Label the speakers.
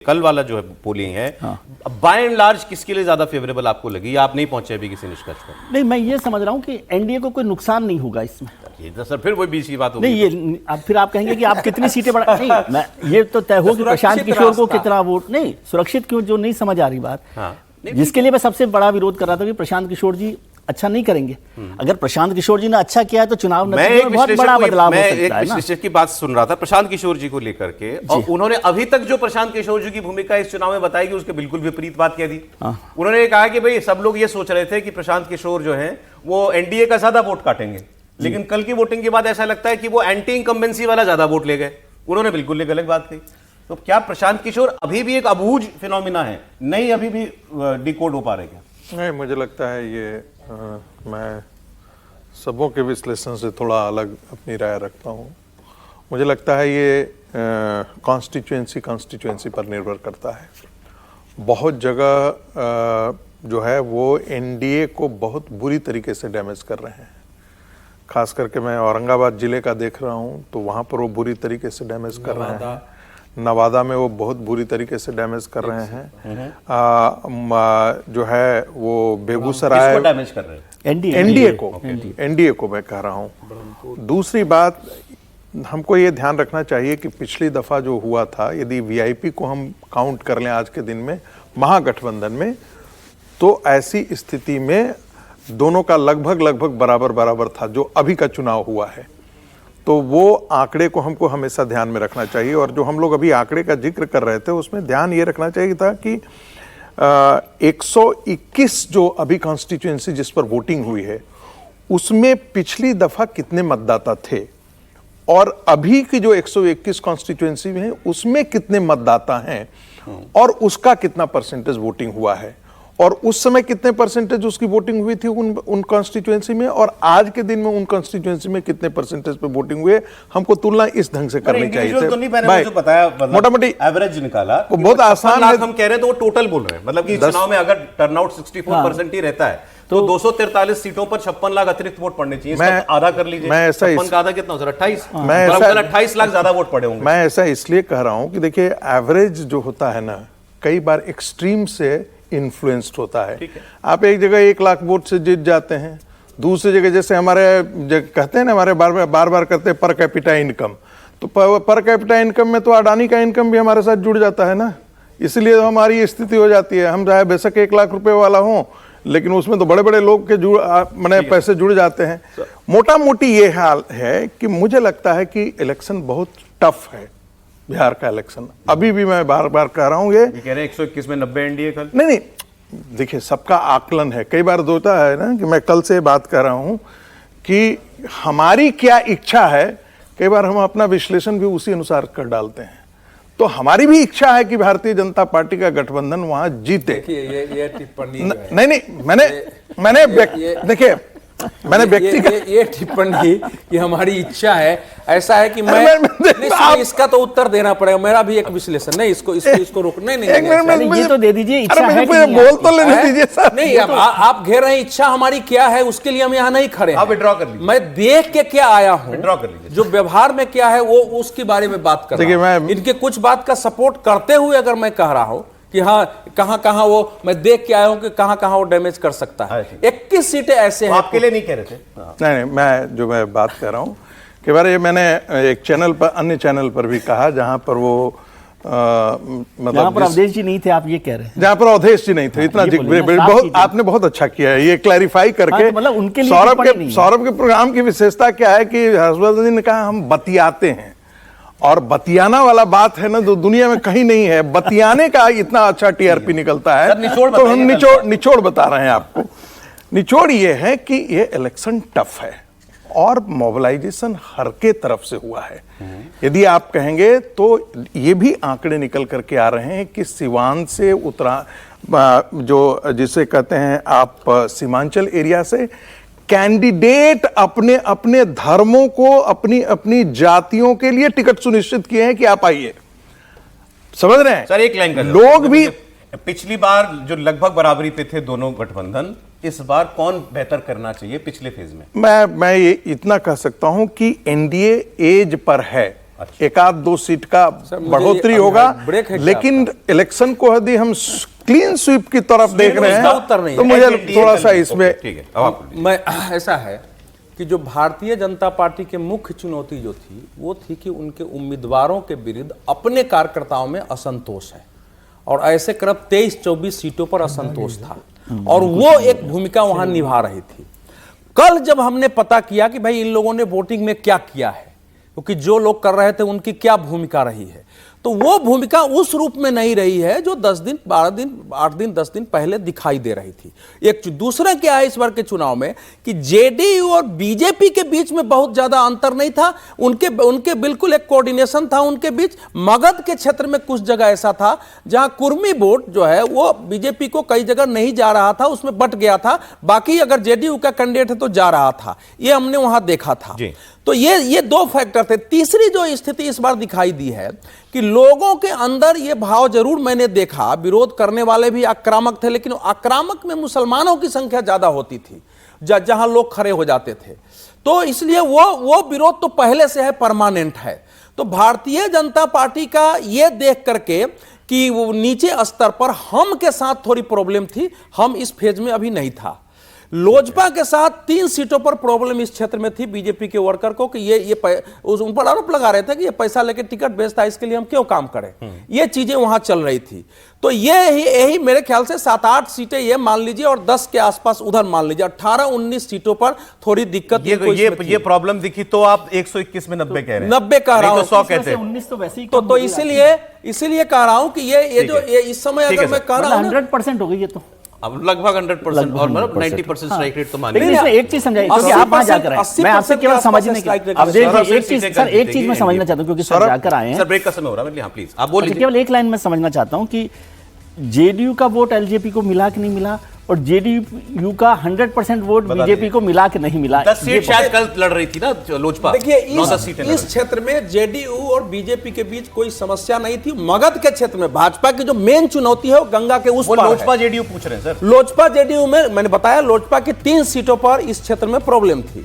Speaker 1: कल वाला जो है पोलिंग है, बाय एंड लार्ज किसके लिए ज्यादा फेवरेबल आपको लगी, या आप नहीं पहुंचे अभी किसी निष्कर्ष पर?
Speaker 2: नहीं, मैं ये समझ रहा हूँ कि एनडीए को कोई नुकसान नहीं होगा इसमें।
Speaker 1: ये तो सर फिर वही बीच की बात होगी।
Speaker 2: नहीं, ये अब फिर आप कहेंगे कि आप कितनी सीटें बढ़ा नहीं, मैं ये तो तय हो कि प्रशांत किशोर को कितना वोट, नहीं सुरक्षित क्यों, जो नहीं समझ आ रही बात। जिसके लिए मैं सबसे बड़ा विरोध कर रहा था कि प्रशांत किशोर जी अच्छा नहीं करेंगे। अगर प्रशांत किशोर जी ने अच्छा किया है तो चुनाव नतीजे में बहुत बड़ा बदलाव हो सकता है ना।
Speaker 1: मैं एक विश्लेषक की बात सुन रहा था प्रशांत किशोर जी को लेकर के, और उन्होंने अभी तक जो प्रशांत किशोर जी की भूमिका इस चुनाव में बताई कि उसके बिल्कुल विपरीत बात कह दी। उन्होंने कहा कि भाई सब लोग ये सोच रहे थे कि प्रशांत किशोर जो है वो एनडीए का ज्यादा वोट काटेंगे, लेकिन कल की वोटिंग के बाद ऐसा लगता है कि वो एंटी इंकम्बेंसी वाला ज्यादा वोट ले गए। उन्होंने बिल्कुल एक अलग बात कही। तो क्या प्रशांत किशोर अभी भी एक अबूझ फिनोमिना है, नहीं अभी भी डिकोड हो पा रहे क्या? नहीं,
Speaker 3: मुझे लगता है ये मैं सबों के विश्लेषण से थोड़ा अलग अपनी राय रखता हूँ। मुझे लगता है ये कॉन्स्टिट्यूएंसी पर निर्भर करता है। बहुत जगह जो है वो एनडीए को बहुत बुरी तरीके से डैमेज कर रहे हैं। खास करके मैं औरंगाबाद जिले का देख रहा हूँ तो वहाँ पर वो बुरी तरीके से डैमेज कर रहे हैं। नवादा में वो बहुत बुरी तरीके से डैमेज कर रहे हैं। जो है वो बेगूसराय
Speaker 1: डैमेज कर रहे हैं
Speaker 3: एनडीए को मैं कह रहा हूँ। दूसरी बात, हमको ये ध्यान रखना चाहिए कि पिछली दफा जो हुआ था, यदि वीआईपी को हम काउंट कर लें आज के दिन में महागठबंधन में, तो ऐसी स्थिति में दोनों का लगभग बराबर था जो अभी का चुनाव हुआ है। तो वो आंकड़े को हमको हमेशा ध्यान में रखना चाहिए। और जो हम लोग अभी आंकड़े का जिक्र कर रहे थे उसमें ध्यान ये रखना चाहिए था कि 121 जो अभी कॉन्स्टिट्यूएंसी जिस पर वोटिंग हुई है उसमें पिछली दफा कितने मतदाता थे और अभी की जो 121 कॉन्स्टिट्यूएंसी में है उसमें कितने मतदाता हैं और उसका कितना परसेंटेज वोटिंग हुआ है, और उस समय कितने परसेंटेज उसकी वोटिंग हुई थी उन कॉन्स्टिट्यूएंसी में, और आज के दिन में उन कॉन्स्टिट्यूएंसी में कितने परसेंटेज पे वोटिंग हुए। हमको तुलना इस ढंग से करनी चाहिए।
Speaker 1: तो नहीं, मैंने जो बताया
Speaker 3: मोटा-मोटी
Speaker 1: एवरेज निकाला,
Speaker 3: वो बहुत आसान है।
Speaker 1: हम कह रहे हैं तो वो टोटल बोल रहे हैं, मतलब कि चुनाव में अगर टर्नआउट 64% ही रहता है तो 243 सीटों पर 56 लाख अतिरिक्त वोट पड़ने चाहिए। आधा कर लीजिए, 56 का आधा कितना हो रहा है? 28 लाख ज्यादा वोट पड़े होंगे।
Speaker 3: मैं ऐसा इसलिए कह रहा हूं कि देखिए एवरेज जो होता है ना, कई बार एक्सट्रीम से इन्फ्लुएंस्ड होता है। आप एक जगह 1 लाख वोट से जीत जाते हैं, दूसरी जगह जैसे हमारे कहते हैं ना, हमारे बार बार करते हैं पर कैपिटा इनकम, तो पर कैपिटा इनकम में तो अडानी का इनकम भी हमारे साथ जुड़ जाता है ना, इसलिए तो हमारी स्थिति हो जाती है। हम चाहे बेशक 1 लाख रुपए वाला हो, लेकिन उसमें तो बड़े बड़े लोग के मैंने पैसे जुड़ जाते हैं। मोटा मोटी ये हाल है कि मुझे लगता है कि इलेक्शन बहुत टफ है, बिहार का इलेक्शन। अभी भी मैं बार बार कह रहा हूँ ये
Speaker 1: कह रहे 121 में 90 एनडीए कल।
Speaker 3: नहीं, देखिए सबका आकलन है। कई बार होता है ना कि मैं कल से बात कर रहा हूँ कि हमारी क्या इच्छा है, कई बार हम अपना विश्लेषण भी उसी अनुसार कर डालते हैं। तो हमारी भी इच्छा है कि भारतीय जनता पार्टी का गठबंधन वहां जीते।
Speaker 4: ये टिप्पणी
Speaker 3: नहीं, मैंने देखिए मैंने व्यक्तिगत
Speaker 4: ये टिप्पणी कि हमारी इच्छा है, ऐसा है कि मैं इसका तो उत्तर देना पड़ेगा। मेरा भी एक विश्लेषण नहीं, इसको रोक नहीं,
Speaker 2: ये तो दे दीजिए। इच्छा है कि
Speaker 3: बोल तो लेने दीजिए सर।
Speaker 4: नहीं, आप घेर रहे हैं इच्छा हमारी क्या है, उसके लिए हम यहाँ नहीं खड़े।
Speaker 1: आप विड्रॉ कर लीजिए।
Speaker 4: मैं देख के क्या आया हूँ,
Speaker 1: विड्रॉ कर लीजिए।
Speaker 4: जो व्यवहार में क्या है वो उसके बारे में बात कर रहा हूँ। इनके कुछ बात का सपोर्ट करते हुए अगर मैं कह रहा हूँ कि हाँ कहां वो मैं देख के आया हूं कि कहां वो डैमेज कर सकता है। 21 सीटें ऐसे हैं।
Speaker 1: आपके लिए नहीं कह रहे थे?
Speaker 3: नहीं, मैं बात कर रहा हूं कि बार ये मैंने एक चैनल पर, अन्य चैनल पर भी कहा, जहां पर वो
Speaker 2: मतलब जहां पर अवधेश जी नहीं थे, आप ये कह रहे हैं?
Speaker 3: जहाँ पर अवधेश जी नहीं थे, इतना बहुत आपने बहुत अच्छा किया है ये क्लैरिफाई करके।
Speaker 2: मतलब उनके लिए
Speaker 3: सौरभ के प्रोग्राम की विशेषता क्या है कि हर्षवर्धन जी ने कहा हम बतियाते हैं, और बतियाना वाला बात है ना, तो दुनिया में कहीं नहीं है। बतियाने का इतना अच्छा टीआरपी निकलता है, तो हम निचोड़ बता रहे हैं आपको। निचोड़ ये है कि ये इलेक्शन टफ है और मोबिलाइजेशन हर के तरफ से हुआ है। यदि आप कहेंगे तो ये भी आंकड़े निकल करके आ रहे हैं कि सीवान से जो जिसे कहते हैं आप सीमांचल एरिया से कैंडिडेट अपने अपने धर्मों को, अपनी अपनी जातियों के लिए टिकट सुनिश्चित किए हैं कि आप आइए। समझ रहे हैं
Speaker 1: सर? एक लाइन कर
Speaker 3: लोग भी
Speaker 1: पिछली बार जो लगभग बराबरी पे थे दोनों गठबंधन, इस बार कौन बेहतर करना चाहिए पिछले फेज में?
Speaker 3: मैं ये इतना कह सकता हूं कि एनडीए एज पर है एक आध 2 सीट का बढ़ोतरी होगा, लेकिन इलेक्शन को यदि हम क्लीन स्वीप की तरफ देख रहे हैं तो मुझे थोड़ा सा इसमें
Speaker 4: मैं ऐसा है कि जो भारतीय जनता पार्टी के मुख्य चुनौती जो थी वो थी कि उनके उम्मीदवारों के विरुद्ध अपने कार्यकर्ताओं में असंतोष है, और ऐसे करीब 23-24 सीटों पर असंतोष था, और वो एक भूमिका वहां निभा रही थी। कल जब हमने पता किया कि भाई इन लोगों ने वोटिंग में क्या किया है, क्योंकि जो लोग कर रहे थे उनकी क्या भूमिका रही है, तो वो भूमिका उस रूप में नहीं रही है जो 10 दिन 12 दिन 8 दिन 10 दिन पहले दिखाई दे रही थी। एक दूसरा क्या है इस बार के चुनाव में कि जेडीयू और बीजेपी के बीच में बहुत ज्यादा अंतर नहीं था, उनके बिल्कुल एक कोऑर्डिनेशन था उनके बीच। मगध के क्षेत्र में कुछ जगह ऐसा था जहां कुर्मी वोट जो है वो बीजेपी को कई जगह नहीं जा रहा था, उसमें बट गया था, बाकी अगर जेडीयू का कैंडिडेट है तो जा रहा था, ये हमने वहां देखा था। तो ये 2 फैक्टर थे। तीसरी जो स्थिति इस बार दिखाई दी है कि लोगों के अंदर ये भाव जरूर मैंने देखा, विरोध करने वाले भी आक्रामक थे, लेकिन आक्रामक में मुसलमानों की संख्या ज्यादा होती थी जहां लोग खड़े हो जाते थे, तो इसलिए वो विरोध तो पहले से है, परमानेंट है। तो भारतीय जनता पार्टी का ये देख करके कि वो नीचे स्तर पर हम के साथ थोड़ी प्रॉब्लम थी, हम इस फेज में अभी नहीं था। लोजपा के साथ 3 सीटों पर प्रॉब्लम इस क्षेत्र में थी बीजेपी के वर्कर को कि उन पर आरोप लगा रहे थे कि ये पैसा लेके टिकट बेचता है, इसके लिए हम क्यों काम करें, ये चीजें वहां चल रही थी। तो यही मेरे ख्याल से 7-8 सीटें ये मान लीजिए और 10 के आसपास उधर मान लीजिए, 18-19 सीटों पर थोड़ी दिक्कत
Speaker 1: ये प्रॉब्लम दिखी। तो आप 121 में 90 कह रहे हैं,
Speaker 4: 90 कह रहा हूं,
Speaker 1: 100 कहते हैं,
Speaker 2: 19 तो वैसे ही
Speaker 4: तो इसीलिए कह रहा हूं कि ये इस समय अगर मैं कह रहा हूं
Speaker 2: 100% हो गई ये तो
Speaker 1: अब लगभग 100% और मतलब 90% स्ट्राइक रेट तो मानिए।
Speaker 2: लेकिन इसमें एक चीज समझाइए, क्योंकि आप वहां जाकर आए, मैं आपसे केवल समझने की, अब देखिए एक चीज मैं समझना चाहता हूं, क्योंकि सर जाकर आए हैं,
Speaker 1: सर ब्रेक का समय हो रहा है, प्लीज आप बोलिए।
Speaker 2: केवल एक लाइन में समझना चाहता हूं कि जेडीयू का वोट एलजेपी को मिला कि नहीं मिला, और जेडीयू का 100% वोट बीजेपी को मिला कि नहीं मिला।
Speaker 1: 10 सीट शायद कल लड़ रही थी ना लोजपा।
Speaker 4: देखिए इस क्षेत्र में जेडीयू और बीजेपी के बीच कोई समस्या नहीं थी। मगध के क्षेत्र में भाजपा की जो मेन चुनौती है वो गंगा के उस पार है।
Speaker 1: लोजपा जेडीयू पूछ रहे हैं सर।
Speaker 4: लोजपा जेडीयू में मैंने बताया लोजपा की 3 सीटों पर इस क्षेत्र में प्रॉब्लम थी।